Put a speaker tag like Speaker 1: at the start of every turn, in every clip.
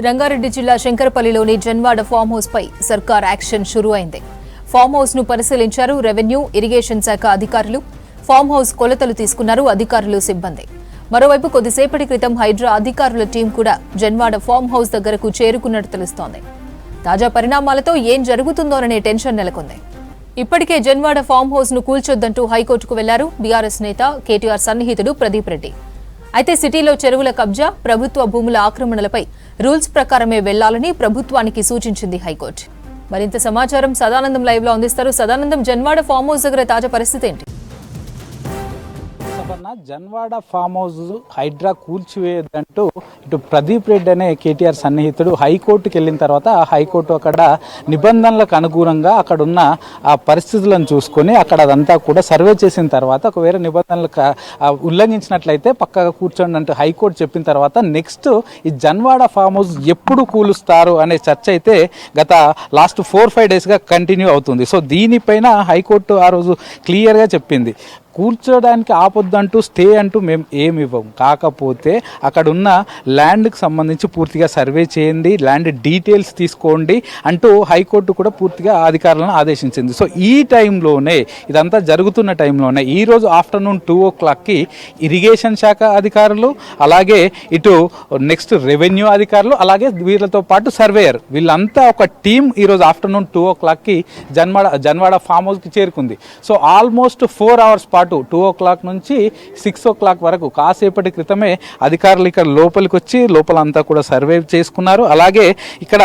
Speaker 1: రంగారెడ్డి జిల్లా శంకరపల్లిలోని Janwada farm house పై సర్కార్ action షురూ అయింది. ఫామ్ హౌస్ ను పరిశీలించారు రెవెన్యూ, ఇరిగేషన్ శాఖ అధికారులు. ఫామ్ హౌస్ కొలతలు తీసుకున్నారు అధికారులు, సిబ్బంది. మరోవైపు కొద్దిసేపటి క్రితం హైడ్రా అధికారుల టీం కూడా జన్వాడ ఫామ్ హౌస్ దగ్గరకు చేరుకున్నట్టు తెలుస్తోంది. తాజా పరిణామాలతో ఏం జరుగుతుందోననే టెన్షన్ నెలకొంది. ఇప్పటికే జన్వాడ ఫామ్ హౌస్ ను కూల్చొద్దంటూ హైకోర్టుకు వెళ్లారు బీఆర్ఎస్ నేత కేటీఆర్ సన్నిహితుడు ప్రదీప్ రెడ్డి. అయితే సిటీలో చెరువుల కబ్జా, ప్రభుత్వ భూముల ఆక్రమణలపై రూల్స్ ప్రకారమే వెళ్లాలని ప్రభుత్వానికి సూచించింది హైకోర్టు. మరింత సమాచారం సదానందం లైవ్ లో అందిస్తారు. సదానందం, జన్వాడ ఫామ్ హౌస్ దగ్గర తాజా పరిస్థితి ఏంటి?
Speaker 2: జన్వాడ ఫామ్ హౌస్ హైడ్రా కూల్చివేయద్దంటూ ఇటు ప్రదీప్ రెడ్డి అనే కేటీఆర్ సన్నిహితుడు హైకోర్టుకి వెళ్ళిన తర్వాత హైకోర్టు అక్కడ నిబంధనలకు అనుగుణంగా అక్కడ ఉన్న ఆ పరిస్థితులను చూసుకొని అక్కడ అదంతా కూడా సర్వే చేసిన తర్వాత ఒకవేళ నిబంధనలకు ఉల్లంఘించినట్లయితే పక్కగా కూర్చోండి అంటూ హైకోర్టు చెప్పిన తర్వాత నెక్స్ట్ ఈ జన్వాడ ఫామ్ హౌస్ ఎప్పుడు కూలుస్తారు అనే చర్చ అయితే గత లాస్ట్ 4-5 డేస్గా కంటిన్యూ అవుతుంది. సో దీనిపైన హైకోర్టు ఆ రోజు క్లియర్గా చెప్పింది, కూర్చోడానికి ఆపొద్దంటూ స్టే అంటూ మేము ఏమి ఇవ్వం, కాకపోతే అక్కడ ఉన్న ల్యాండ్కి సంబంధించి పూర్తిగా సర్వే చేయండి, ల్యాండ్ డీటెయిల్స్ తీసుకోండి అంటూ హైకోర్టు కూడా పూర్తిగా అధికారులను ఆదేశించింది. సో ఈ టైంలోనే, ఇదంతా జరుగుతున్న టైంలోనే ఈరోజు ఆఫ్టర్నూన్ 2 o'clockకి ఇరిగేషన్ శాఖ అధికారులు, అలాగే ఇటు నెక్స్ట్ రెవెన్యూ అధికారులు, అలాగే వీళ్ళతో పాటు సర్వేయర్, వీళ్ళంతా ఒక టీం ఈరోజు ఆఫ్టర్నూన్ 2 o'clockకి జన్వాడ ఫామ్ హౌస్కి చేరుకుంది. సో ఆల్మోస్ట్ 4 hours పాటు 2 o'clock నుంచి 6 o'clock వరకు కాసేపటి క్రితమే అధికారులు ఇక్కడ లోపలికి వచ్చి లోపలంతా కూడా సర్వే చేసుకున్నారు. అలాగే ఇక్కడ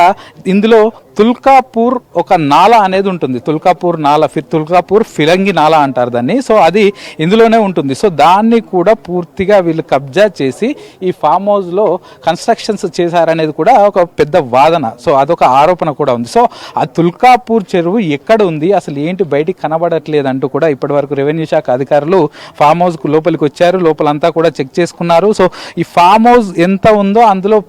Speaker 2: ఇందులో తుల్కాపూర్ ఒక నాలా అనేది ఉంటుంది, తుల్కాపూర్ నాలా, తుల్కాపూర్ ఫిరంగి నాలా అంటారు దాన్ని. సో అది ఇందులోనే ఉంటుంది. సో దాన్ని కూడా పూర్తిగా వీళ్ళు కబ్జా చేసి ఈ ఫామ్ హౌస్లో కన్స్ట్రక్షన్స్ చేశారనేది కూడా ఒక పెద్ద వాదన. సో అదొక ఆరోపణ కూడా ఉంది. సో ఆ తుల్కాపూర్ చెరువు ఎక్కడ ఉంది, అసలు ఏంటి బయటికి కనబడట్లేదు అంటూ కూడా ఇప్పటి వరకు రెవెన్యూ శాఖ అధికారులు ఫామ్ హౌస్కు లోపలికి వచ్చారు, లోపలంతా కూడా చెక్ చేసుకున్నారు. సో ఈ ఫామ్ హౌస్ ఎంత ఉందో అందులో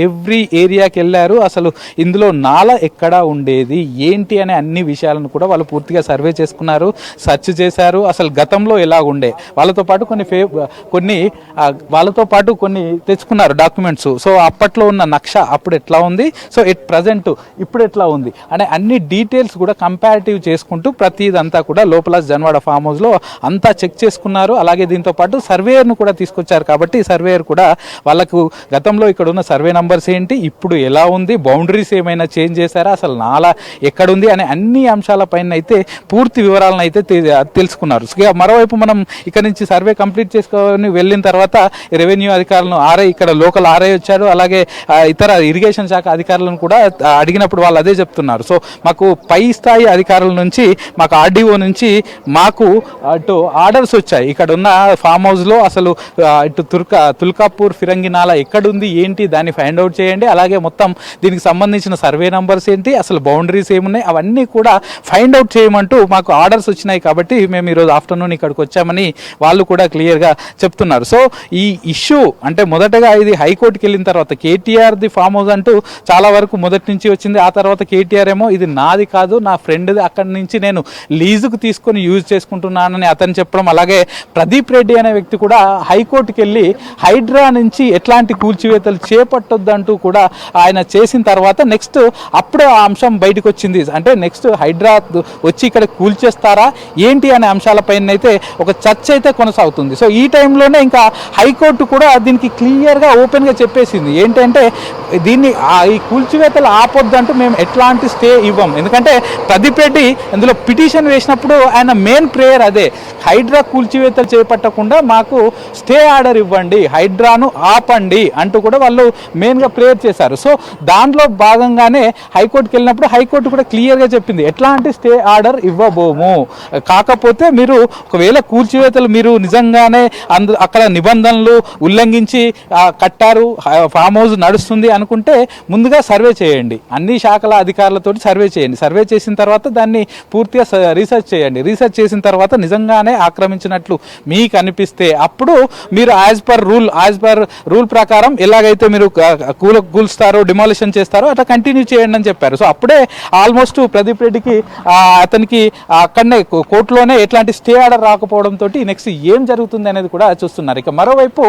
Speaker 2: ఎవ్రీ ఏరియాకి వెళ్ళారు. అసలు ఇందులో నాల ఎక్కడ ఉండేది ఏంటి అనే అన్ని విషయాలను కూడా వాళ్ళు పూర్తిగా సర్వే చేసుకున్నారు, సెర్చ్ చేశారు. అసలు గతంలో ఎలా ఉండే, వాళ్ళతో పాటు కొన్ని తెచ్చుకున్నారు డాక్యుమెంట్స్. సో అప్పట్లో ఉన్న నక్ష అప్పుడు ఎట్లా ఉంది, సో ప్రజెంట్ ఇప్పుడు ఎట్లా ఉంది అనే అన్ని డీటెయిల్స్ కూడా కంపారిటివ్ చేసుకుంటూ ప్రతిదంతా కూడా లోపల జన్వాడ ఫామ్ హౌస్లో అంతా చెక్ చేసుకున్నారు. అలాగే దీంతో పాటు సర్వేయర్ను కూడా తీసుకొచ్చారు. కాబట్టి సర్వేయర్ కూడా వాళ్ళకు గతంలో ఇక్కడ ఉన్న సర్వే నంబర్స్ ఏంటి, ఇప్పుడు ఎలా ఉంది, బౌండరీస్ ఏమైనా చేంజ్ చేశారా, అసలు నాలా ఎక్కడుంది అనే అన్ని అంశాలపైన అయితే పూర్తి వివరాలను అయితే తెలుసుకున్నారు. మరోవైపు మనం ఇక్కడ నుంచి సర్వే కంప్లీట్ చేసుకొని వెళ్ళిన తర్వాత రెవెన్యూ అధికారులను ఇక్కడ లోకల్ ఆర్ఐ వచ్చారు, అలాగే ఇతర ఇరిగేషన్ శాఖ అధికారులను కూడా అడిగినప్పుడు వాళ్ళు అదే చెప్తున్నారు. సో మాకు పై స్థాయి అధికారుల నుంచి, మాకు ఆర్డీఓ నుంచి మాకు అటు ఆర్డర్స్ వచ్చాయి, ఇక్కడ ఉన్న ఫామ్ హౌస్లో అసలు ఇటు తుల్కాపూర్ ఫిరంగి నాలా ఎక్కడుంది ఏంటి దాన్ని ఫైండ్ అవుట్ చేయండి, అలాగే మొత్తం దీనికి సంబంధించిన సర్వే నంబర్స్ ఏంటి, అసలు బౌండరీస్ ఏమున్నాయి అవన్నీ కూడా ఫైండ్ అవుట్ చేయమంటూ మాకు ఆర్డర్స్ వచ్చినాయి. కాబట్టి మేము ఈరోజు ఆఫ్టర్నూన్ ఇక్కడికి వచ్చామని వాళ్ళు కూడా క్లియర్గా చెప్తున్నారు. సో ఈ ఇష్యూ అంటే మొదటగా ఇది హైకోర్టుకి వెళ్ళిన తర్వాత కేటీఆర్ది ఫామ్ హౌస్ అంటూ చాలా వరకు మొదటి నుంచి వచ్చింది. ఆ తర్వాత కేటీఆర్ ఏమో ఇది నాది కాదు, నా ఫ్రెండ్ది, అక్కడి నుంచి నేను లీజుకు తీసుకొని యూజ్ చేసుకుంటున్నానని అతను చెప్పడం, అలాగే ప్రదీప్ రెడ్డి అనే వ్యక్తి కూడా హైకోర్టుకి వెళ్ళి హైడ్రా నుంచి ఎట్లాంటి కూల్చివేతలు చేపట్టొద్దంటూ కూడా ఆయన చేసిన తర్వాత నెక్స్ట్ అప్పుడే ఆ అంశం బయటకు వచ్చింది. అంటే నెక్స్ట్ హైడ్రా వచ్చి ఇక్కడ కూల్చేస్తారా ఏంటి అనే అంశాలపైన అయితే ఒక చర్చ అయితే కొనసాగుతుంది. సో ఈ టైంలోనే ఇంకా హైకోర్టు కూడా దీనికి క్లియర్గా ఓపెన్గా చెప్పేసింది ఏంటంటే దీన్ని ఈ కూల్చివేతలు ఆపొద్దంటూ మేము ఎట్లాంటి స్టే ఇవ్వం. ఎందుకంటే ప్రదీప్ రెడ్డి ఇందులో పిటిషన్ వేసినప్పుడు ఆయన మెయిన్ ప్రేయర్ అదే, హైడ్రా కూల్చివేతలు చేపట్టకుండా మాకు స్టే ఆర్డర్ ఇవ్వండి, హైడ్రాను ఆపండి అంటూ కూడా వాళ్ళు మెయిన్గా ప్రేయర్ చేశారు. సో దాంట్లో భాగంగానే హైకోర్టుకి వెళ్ళినప్పుడు హైకోర్టు కూడా క్లియర్గా చెప్పింది ఎట్లాంటి స్టే ఆర్డర్ ఇవ్వబోము, కాకపోతే మీరు ఒకవేళ కూల్చివేతలు మీరు నిజంగానే అక్కడ నిబంధనలు ఉల్లంఘించి కట్టారు, ఫామ్ హౌస్ నడుస్తుంది అనుకుంటే ముందుగా సర్వే చేయండి, అన్ని శాఖల అధికారులతో సర్వే చేయండి, సర్వే చేసిన తర్వాత దాన్ని పూర్తిగా రీసెర్చ్ చేయండి, రీసెర్చ్ చేసిన తర్వాత నిజంగానే ఆక్రమించినట్లు మీకు అనిపిస్తే అప్పుడు మీరు యాజ్ పర్ రూల్ ప్రకారం ఎలాగైతే మీరు కూల్స్తారో డిమాలిషన్ చేస్తారో అట్లా కంటిన్యూ చేయండి అని చెప్పారు. సో అప్పుడే ఆల్మోస్ట్ ప్రదీప్ రెడ్డికి అతనికి అక్కడనే కోర్టులోనే ఎట్లాంటి స్టే ఆర్డర్ రాకపోవడంతో నెక్స్ట్ ఏం జరుగుతుంది అనేది కూడా చూస్తున్నారు. ఇక మరోవైపు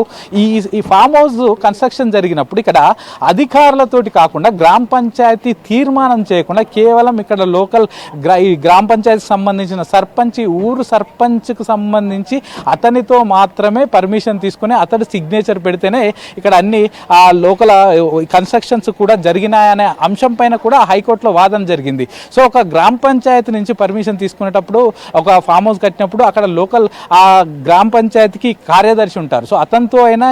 Speaker 2: ఈ ఫామ్ హౌస్ కన్స్ట్రక్షన్ జరిగినప్పుడు ఇక్కడ అధికారులతోటి కాకుండా గ్రామ పంచాయతీ తీర్మానం చేయకుండా కేవలం ఇక్కడ లోకల్ గ్రామ పంచాయతీకి సంబంధించిన సర్పంచ్, ఊరు సర్పంచ్కు సంబంధించి అతనితో మాత్రమే పర్మిషన్ తీసుకుని అతడు సిగ్నేచర్ పెడితేనే ఇక్కడ అన్ని లోకల్ కన్స్ట్రక్షన్స్ కూడా జరిగినాయనే అంశం పైన కూడా హైకోర్టులో వాదన జరిగింది. సో ఒక గ్రామ పంచాయతీ నుంచి పర్మిషన్ తీసుకునేటప్పుడు, ఒక ఫామ్ హౌస్ కట్టినప్పుడు అక్కడ లోకల్ గ్రామ పంచాయతీకి కార్యదర్శి ఉంటారు. సో అతనితో అయినా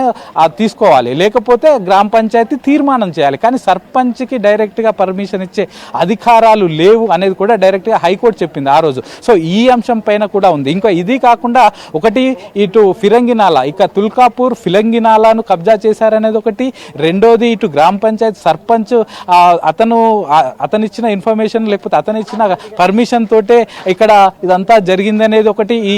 Speaker 2: తీసుకోవాలి, లేకపోతే గ్రామ పంచాయతీ తీర్మానం చేయాలి. కానీ సర్పంచ్కి డైరెక్ట్గా పర్మిషన్ ఇచ్చే అధికారాలు లేవు అనేది కూడా డైరెక్ట్గా హైకోర్టు చెప్పింది ఆ రోజు. సో ఈ అంశం పైన కూడా ఉంది. ఇంకా ఇది కాకుండా ఒకటి ఇటు ఫిరంగినాలా, ఇక తుల్కాపూర్ ఫిరంగినాలాను కబ్జా చేశారనేది ఒకటి, రెండోది ఇటు గ్రామ పంచాయతీ సర్పంచ్ అతనిచ్చిన ఇన్ఫర్మేషన్ లేకపోతే అతను ఇచ్చిన పర్మిషన్ తోటే ఇక్కడ ఇదంతా జరిగింది అనేది ఒకటి, ఈ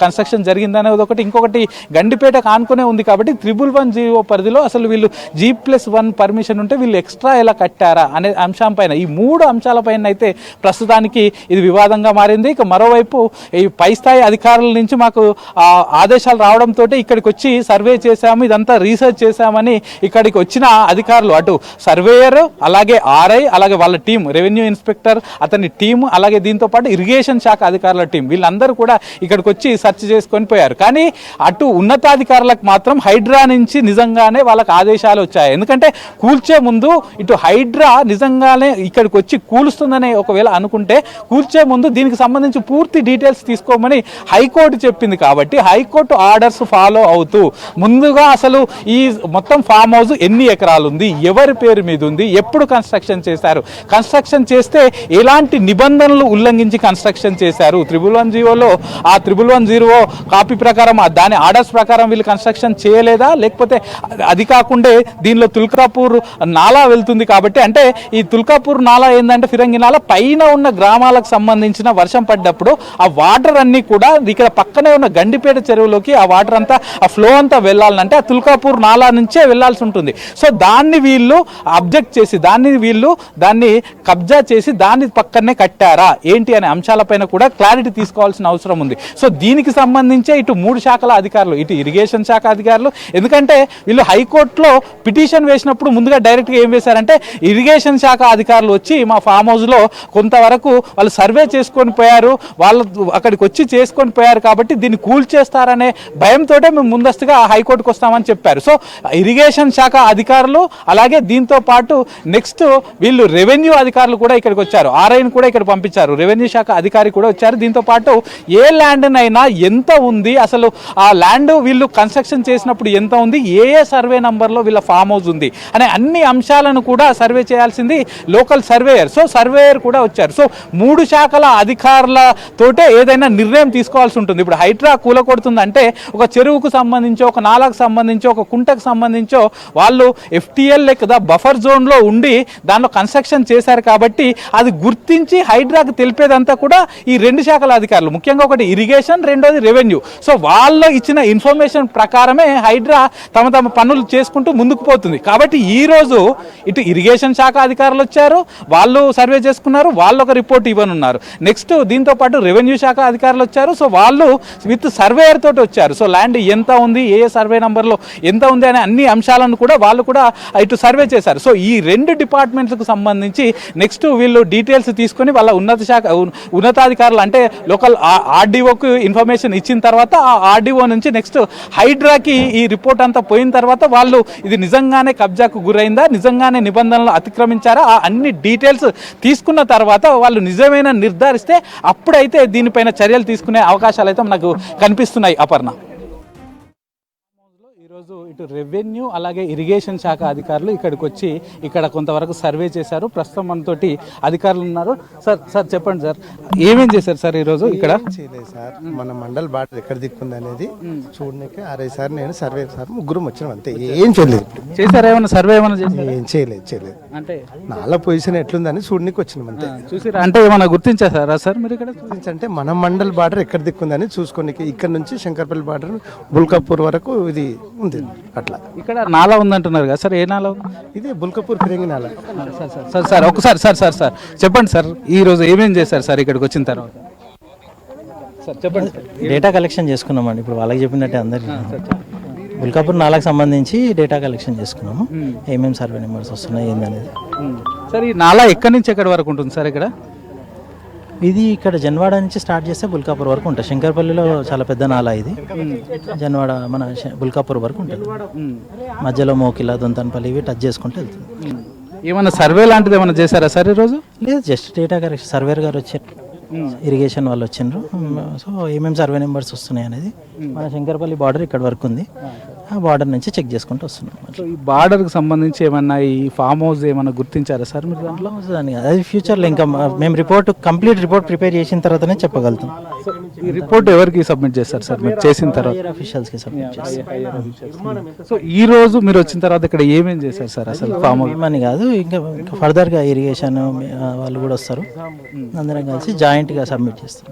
Speaker 2: కన్స్ట్రక్షన్ జరిగింది అనేది ఒకటి, ఇంకొకటి గండిపేట కానుకునే ఉంది కాబట్టి 111 పరిధిలో అసలు వీళ్ళు G+1 పర్మిషన్ ఉంటే వీళ్ళు ఎక్స్ట్రా ఎలా కట్టారా అనే అంశం పైన, ఈ 3 అంశాలపైన అయితే ప్రస్తుతానికి ఇది వివాదంగా మారింది. ఇక మరోవైపు ఈ పై స్థాయి అధికారుల నుంచి మాకు ఆదేశాలు రావడంతో ఇక్కడికి వచ్చి సర్వే చేశాము, ఇదంతా రీసెర్చ్ చేశామని ఇక్కడికి వచ్చిన అధికారులు, అటు సర్వేయర్, అలాగే RI, అలాగే వాళ్ళ టీం, రెవెన్యూ ఇన్స్పెక్టర్ అతని టీం, అలాగే దీంతో పాటు ఇరిగేషన్ శాఖ అధికారుల టీం, వీళ్ళందరూ కూడా ఇక్కడికి వచ్చి సెర్చ్ చేసుకొని పోయారు. కానీ అటు ఉన్నతాధికారులకు మాత్రం హైడ్రా నుంచి నిజంగానే వాళ్ళకి ఆదేశాలు వచ్చాయి. ఎందుకంటే కూల్చే ముందు ఇటు హైడ్రా నిజంగానే ఇక్కడికి వచ్చి కూలుస్తుందని ఒకవేళ అనుకుంటే కూల్చే ముందు దీనికి సంబంధించి పూర్తి డీటెయిల్స్ తీసుకోమని హైకోర్టు చెప్పింది. కాబట్టి హైకోర్టు ఆర్డర్స్ ఫాలో అవుతూ ముందుగా అసలు ఈ మొత్తం ఫామ్ హౌస్ ఎన్ని ఎకరాలు ఉంది, ఎవరి పేరు మీద ఉంది, ఎప్పుడు కన్స్ట్రక్షన్ చేశారు, కన్స్ట్రక్షన్ చేస్తే ఎలాంటి నిబంధనలు ఉల్లంఘించి కన్స్ట్రక్షన్ చేశారు, 111 ఆ 110 కాపీ ప్రకారం దాని ఆర్డర్స్ ప్రకారం వీళ్ళు కన్స్ట్రక్షన్ చేయలేదా, లేకపోతే అది కాకుండా దీనిలో తుల్కాపూర్ నాలా వెళ్తుంది కాబట్టి, అంటే ఈ తుల్కాపూర్ నాలా ఏంటంటే ఫిరంగి నాలా పైన ఉన్న గ్రామాలకు సంబంధించిన వర్షం పడ్డప్పుడు ఆ వాటర్ అన్ని కూడా ఇక్కడ పక్కనే ఉన్న గండిపేట చెరువులోకి ఆ వాటర్ అంతా ఆ ఫ్లో అంతా వెళ్ళాలంటే ఆ తుల్కాపూర్ నాలా నుంచే వెళ్లాల్సి ఉంటుంది. సో దాన్ని వీళ్ళు అబ్జెక్ట్ చేసి దాన్ని కబ్జా చేసి దాన్ని పక్కనే కట్టారా ఏంటి అనే అంశాలపైన కూడా క్లారిటీ తీసుకోవాల్సిన అవసరం ఉంది. సో దీనికి సంబంధించే ఇటు 3 శాఖల అధికారులు, ఇటు ఇరిగేషన్ శాఖ అధికారులు, ఎందుకంటే వీళ్ళు హైకోర్టులో పిటిషన్ వేసినప్పుడు ముందుగా డైరెక్ట్గా ఏం వేశారంటే ఇరిగేషన్ శాఖ అధికారులు వచ్చి మా ఫామ్ హౌస్లో కొంతవరకు వాళ్ళు సర్వే చేసుకొని పోయారు, వాళ్ళు అక్కడికి వచ్చి చేసుకొని పోయారు కాబట్టి దీన్ని కూల్చేస్తారనే భయంతో మేము ముందస్తుగా హైకోర్టుకు వస్తామని చెప్పారు. సో ఇరిగేషన్ శాఖ అధికారులు, అలాగే దీంతో పాటు నెక్స్ట్ వీళ్ళు రెవెన్యూ అధికారులు కూడా ఇక్కడికి వచ్చారు, RIని కూడా ఇక్కడ పంపించారు, రెవెన్యూ శాఖ అధికారి కూడా వచ్చారు. దీంతో పాటు ఏ ల్యాండ్ నైనా ఎంత ఉంది, అసలు ఆ ల్యాండ్ వీళ్ళు కన్స్ట్రక్షన్ చేసినప్పుడు ఎంత ఉంది, ఏ సర్వే నంబర్లో వీళ్ళ ఫామ్ హౌస్ ఉంది అనే అన్ని అంశాలను కూడా సర్వే చేయాల్సింది లోకల్ సర్వేయర్. సో సర్వేయర్ కూడా వచ్చారు. సో 3 శాఖల అధికారులతోటే ఏదైనా నిర్ణయం తీసుకోవాల్సి ఉంటుంది. ఇప్పుడు హైడ్రా కూలకొడుతుందంటే ఒక చెరువుకు సంబంధించో, ఒక నాలాకు సంబంధించో, ఒక కుంటకు సంబంధించో వాళ్ళు FTL లేదా బఫర్ జోన్లో ఉండి దానిలో కన్స్ట్రక్షన్ చేశారు కాబట్టి అది గుర్తించి హైడ్రాకు తెలిపేదంతా కూడా ఈ 2 శాఖల అధికారులు, ముఖ్యంగా ఒకటి ఇరిగేషన్, రెండోది రెవెన్యూ. సో వాళ్ళు ఇచ్చిన ఇన్ఫర్మేషన్ ప్రకారమే హైడ్రా తమ పనులు చేసుకుంటూ ముందుకు పోతుంది. కాబట్టి ఈరోజు ఇటు ఇరిగేషన్ శాఖ అధికారులు వచ్చారు, వాళ్ళు సర్వే చేసుకున్నారు, వాళ్ళు ఒక రిపోర్ట్ ఇవ్వనున్నారు. నెక్స్ట్ దీంతో పాటు రెవెన్యూ శాఖ అధికారులు వచ్చారు, సో వాళ్ళు విత్ సర్వేయర్ తోటి వచ్చారు. సో ల్యాండ్ ఎంత ఉంది, ఏ సర్వే నంబర్లో ఎంత ఉంది అనే అన్ని అంశాలను కూడా వాళ్ళు కూడా ఇటు సర్వే చేశారు. సో ఈ 2 డిపార్ట్మెంట్లకు సంబంధించి నెక్స్ట్ వీళ్ళు డీటెయిల్స్ తీసుకొని వాళ్ళ ఉన్నతాధికారులు అంటే లోకల్ RDOకు ఇన్ఫర్మేషన్ ఇచ్చిన తర్వాత ఆ RDO నుంచి నెక్స్ట్ హైడ్రాకి ఈ రిపోర్ట్ అంతా పోయిన తర్వాత వాళ్ళు ఇది నిజంగానే కబ్జాకు గురైందా, నిజంగానే నిబంధనలు అతిక్రమించారా, ఆ అన్ని డీటెయిల్స్ తీసుకున్న తర్వాత వాళ్ళు నిజమైన నిర్ధారిస్తే అప్పుడైతే దీనిపైన చర్యలు తీసుకునే అవకాశాలు అయితే మనకు కనిపిస్తున్నాయి. అపర్ణ, ఈరోజు ఇటు రెవెన్యూ అలాగే ఇరిగేషన్ శాఖ అధికారులు ఇక్కడికి వచ్చి ఇక్కడ కొంతవరకు సర్వే చేశారు. ప్రస్తుతం మనతోటి అధికారులు ఉన్నారు. సార్ చెప్పండి సార్, ఏమేం చేశారు సార్ ఈరోజు ఇక్కడ?
Speaker 3: చేయలేదు సార్, మన మండల్ బార్డర్ ఎక్కడ దిక్కుంది అనేది చూడడానికి RI సార్, నేను సర్వే సార్ ముగ్గురం వచ్చినాం అంతే, ఏం చేయలేదు.
Speaker 2: చేశారు ఏమన్నా సర్వే ఏమైనా చేశారు?
Speaker 3: ఏం చేయలేదు అంటే నాలా పొజిషన్ ఎట్లుందని చూడడానికి వచ్చినాం అంతే.
Speaker 2: చూసారా అంటే ఏమైనా గుర్తించారా సార్ మీరు ఇక్కడ?
Speaker 3: అంటే మన మండల్ బార్డర్ ఎక్కడ దిక్కుందని చూసుకోనికి ఇక్కడ నుంచి శంకర్పల్లి బార్డర్ బుల్కాపూర్ వరకు ఇది ఉంటుంది. ఉంది అట్లా.
Speaker 2: ఇక్కడ నాలా ఉందంటున్నారు కదా సార్, ఏ నాలా ఉంది?
Speaker 3: ఇది బుల్కపూర్ ఫిరంగి నాల.
Speaker 2: సార్ ఒకసారి సార్ చెప్పండి సార్, ఈ రోజు ఏమేం చేశారు సార్ ఇక్కడికి వచ్చిన తర్వాత? సార్ చెప్పండి సార్.
Speaker 4: డేటా కలెక్షన్ చేసుకున్నామండి, ఇప్పుడు వాళ్ళకి చెప్పినట్టే అందరికి. బుల్కాపూర్ నాలకు సంబంధించి డేటా కలెక్షన్ చేసుకున్నాము, ఏమేమి సర్వే నెంబర్స్ వస్తున్నాయి ఏందనేది.
Speaker 2: సార్ ఈ నాలా ఎక్కడి నుంచి ఎక్కడి వరకు ఉంటుంది సార్ ఇక్కడ?
Speaker 4: ఇది ఇక్కడ జన్వాడ నుంచి స్టార్ట్ చేస్తే బుల్కాపూర్ వరకు ఉంటుంది. శంకర్పల్లిలో చాలా పెద్ద నాలా ఇది. జన్వాడ మన బుల్కాపూర్ వరకు ఉంటుంది. మధ్యలో మోకిలా, దొంతన్పల్లి ఇవి టచ్ చేసుకుంటే వెళ్తుంది.
Speaker 2: ఏమన్నా సర్వే లాంటిది ఏమైనా చేశారా సార్ ఈరోజు?
Speaker 4: లేదు, జస్ట్ డేటా కలెక్షన్. సర్వేర్ గారు వచ్చారు, ఇరిగేషన్ వాళ్ళు వచ్చిండ్రు. సో ఏమేమి సర్వే నెంబర్స్ వస్తున్నాయి అనేది మన శంకర్పల్లి బార్డర్ ఇక్కడ వరకు ఉంది, ఆ బార్డర్ నుంచి చెక్ చేసుకుంటూ వస్తున్నాం.
Speaker 2: సో ఈ బార్డర్కి సంబంధించి ఏమన్నా ఈ ఫామ్ హౌస్ ఏమన్నా గుర్తించారా సార్ మీరు దాంట్లో?
Speaker 4: అది ఫ్యూచర్లో ఇంకా మేము కంప్లీట్ రిపోర్ట్ ప్రిపేర్ చేసిన తర్వాతనే చెప్పగలుగుతాం.
Speaker 2: ఈ రిపోర్ట్ ఎవరికి సబ్మిట్ చేస్తారు సార్ మీరు చేసిన తర్వాత?
Speaker 4: అఫీషియల్స్కి సబ్మిట్ చేస్తాం.
Speaker 2: సో ఈ రోజు మీరు వచ్చిన తర్వాత ఇక్కడ ఏమేం చేశారు సార్ అసలు ఫామ్ హౌస్?
Speaker 4: ఏమని కాదు, ఇంకా ఫర్దర్గా ఇరిగేషన్ వాళ్ళు కూడా వస్తారు, అందరం కలిసి జాయింట్గా సబ్మిట్ చేస్తాం.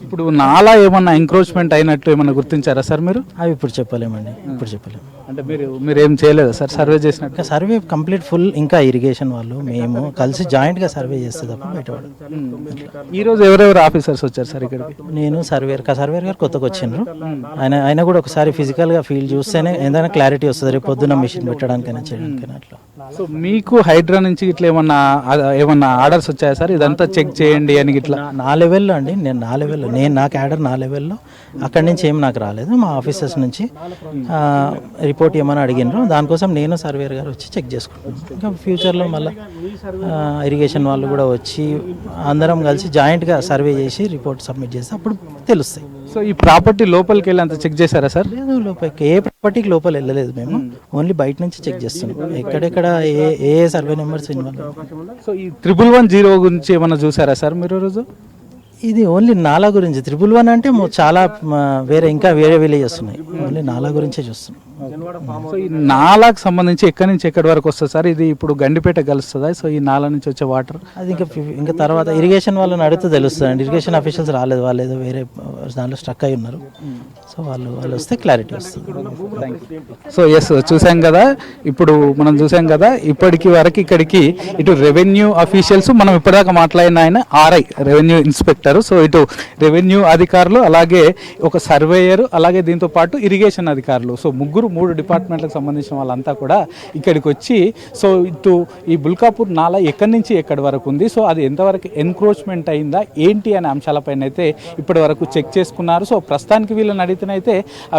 Speaker 2: ఇప్పుడు నాలా ఏమన్నా ఎంక్రోచ్మెంట్ అయినట్టు ఏమన్నా గుర్తించారా సార్ మీరు?
Speaker 4: అవి ఇప్పుడు చెప్పలేమండి, ఇప్పుడు చెప్పలేము.
Speaker 2: అంటే మీరు ఏం చేయలేదా సార్ సర్వే చేసినట్టు?
Speaker 4: ఇంకా సర్వే కంప్లీట్ ఫుల్, ఇంకా ఇరిగేషన్ వాళ్ళు మేము కలిసి జాయింట్గా సర్వే చేస్తే తప్ప బయటపడదు.
Speaker 2: ఈ రోజు ఎవరెవరు ఆఫీసర్స్ వచ్చారు సార్ ఇక్కడికి?
Speaker 4: నేను సర్వేర్ గారు కొత్తగా వచ్చిండ్రు. ఆయన కూడా ఒకసారి ఫిజికల్గా ఫీల్ చూస్తేనే ఏదైనా క్లారిటీ వస్తుంది, రేపు పొద్దున్న మిషన్ పెట్టడానికైనా చేయడానికైనా అట్లా.
Speaker 2: సో మీకు హైడ్రా నుంచి ఇట్లా ఏమన్నా ఆర్డర్స్ వచ్చాయా సార్ ఇదంతా చెక్ చేయండి అని? ఇట్లా
Speaker 4: నా లెవెల్లో అండి, నా క్యాడర్ నా లెవెల్లో, అక్కడి నుంచి ఏం నాకు రాలేదు. మా ఆఫీసర్స్ నుంచి రిపోర్ట్ ఏమైనా అడిగినారు, దానికోసం నేను సర్వేర్ గారు వచ్చి చెక్ చేసుకుంటున్నాను. ఇంకా ఫ్యూచర్లో మళ్ళీ ఇరిగేషన్ వాళ్ళు కూడా వచ్చి అందరం కలిసి జాయింట్గా సర్వే చేసి రిపోర్ట్ సబ్మిట్ చేస్తే అప్పుడు తెలుస్తాయి.
Speaker 2: సో ఈ ప్రాపర్టీ లోపలికి వెళ్ళి అంత చెక్ చేశారా సార్?
Speaker 4: లేదు, లోపలికి ఏ ప్రాపర్టీకి లోపల వెళ్ళలేదు మేము, ఓన్లీ బయట నుంచి చెక్ చేస్తున్నాం ఎక్కడెక్కడ ఏ సర్వే నెంబర్స్ ఇన్వాల్వ్.
Speaker 2: సో ఈ 110 గురించి ఏమన్నా చూసారా సార్ మీరు రోజు?
Speaker 4: ఇది ఓన్లీ నాలా గురించి. 111 అంటే చాలా వేరే విలేజెస్ ఉన్నాయి, ఓన్లీ నాలా గురించే చూస్తున్నాం.
Speaker 2: సో ఈ నాలాకు సంబంధించి ఎక్కడి నుంచి ఎక్కడి వరకు వస్తుంది సార్? ఇది ఇప్పుడు గండిపేట కలుస్తుందా? సో ఈ నాలా నుంచి వచ్చే వాటర్
Speaker 4: అది ఇంకా తర్వాత ఇరిగేషన్ వాళ్ళని అడిగితే తెలుస్తుంది అండి. ఇరిగేషన్ అఫీషియల్స్ రాలేదు, వాళ్ళు ఏదో వేరే దాంట్లో స్ట్రక్ అయి ఉన్నారు. సో వాళ్ళు వస్తే క్లారిటీ వస్తుంది.
Speaker 2: సో ఎస్ చూసాం కదా, ఇప్పుడు మనం చూసాం కదా ఇప్పటికి వరకు ఇక్కడికి ఇటు రెవెన్యూ అఫీషియల్స్, మనం ఇప్పటిదాకా మాట్లాడిన ఆయన ఆర్ఐ రెవెన్యూ ఇన్స్పెక్టర్, సో ఇటు రెవెన్యూ అధికారులు, అలాగే ఒక సర్వేయర్, అలాగే దీంతో పాటు ఇరిగేషన్ అధికారులు, సో ముగ్గురు 3 డిపార్ట్మెంట్లకు సంబంధించిన వాళ్ళంతా కూడా ఇక్కడికి వచ్చి, సో ఇటు ఈ బుల్కాపూర్ నాలా ఎక్కడి నుంచి ఎక్కడి వరకు ఉంది, సో అది ఎంతవరకు ఎన్క్రోచ్మెంట్ అయిందా ఏంటి అనే అంశాలపైన అయితే ఇప్పటి వరకు చెక్ చేసుకున్నారు. సో ప్రస్తుతానికి వీళ్ళని అడిగితేనైతే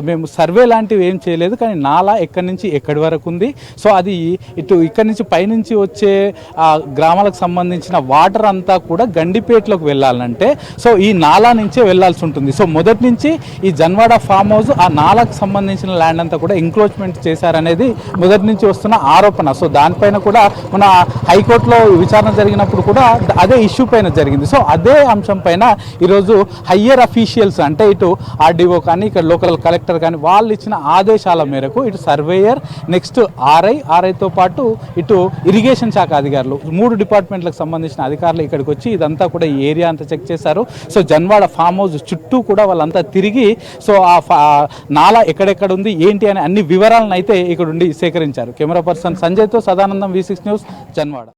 Speaker 2: మేము సర్వే లాంటివి ఏం చేయలేదు, కానీ నాలా ఎక్కడి నుంచి ఎక్కడి వరకు ఉంది, సో అది ఇటు ఇక్కడి నుంచి పైనుంచి వచ్చే గ్రామాలకు సంబంధించిన వాటర్ అంతా కూడా గండిపేటలోకి వెళ్ళాలంటే సో ఈ నాలా నుంచే వెళ్లాల్సి ఉంటుంది. సో మొదటి నుంచి ఈ జన్వాడ ఫామ్ హౌస్ ఆ నాలాకు సంబంధించిన ల్యాండ్ అంతా కూడా ఎంక్రోచ్మెంట్ చేశారనేది మొదటి నుంచి వస్తున్న ఆరోపణ. సో దానిపైన కూడా మన హైకోర్టులో విచారణ జరిగినప్పుడు కూడా అదే ఇష్యూ పైన జరిగింది. సో అదే అంశం పైన ఈరోజు హయ్యర్ అఫీషియల్స్ అంటే ఇటు ఆర్డీఓ కానీ ఇక్కడ లోకల్ కలెక్టర్ కానీ వాళ్ళు ఇచ్చిన ఆదేశాల మేరకు ఇటు సర్వేయర్, నెక్స్ట్ ఆర్ఐతో పాటు ఇటు ఇరిగేషన్ శాఖ అధికారులు, 3 డిపార్ట్మెంట్లకు సంబంధించిన అధికారులు ఇక్కడికి వచ్చి ఇదంతా కూడా ఈ ఏరియా అంతా చెక్ చేశారు. సో జన్వాడ ఫామ్ హౌస్ చుట్టూ కూడా వాళ్ళంతా తిరిగి సో ఆ నాలా ఎక్కడెక్కడ ఉంది ఏంటి అనే అన్ని వివరాలను అయితే ఇక్కడ ఉండి సేకరించారు. కెమెరా పర్సన్ సంజయ్తో సదానందం, V6 న్యూస్, జన్వాడ.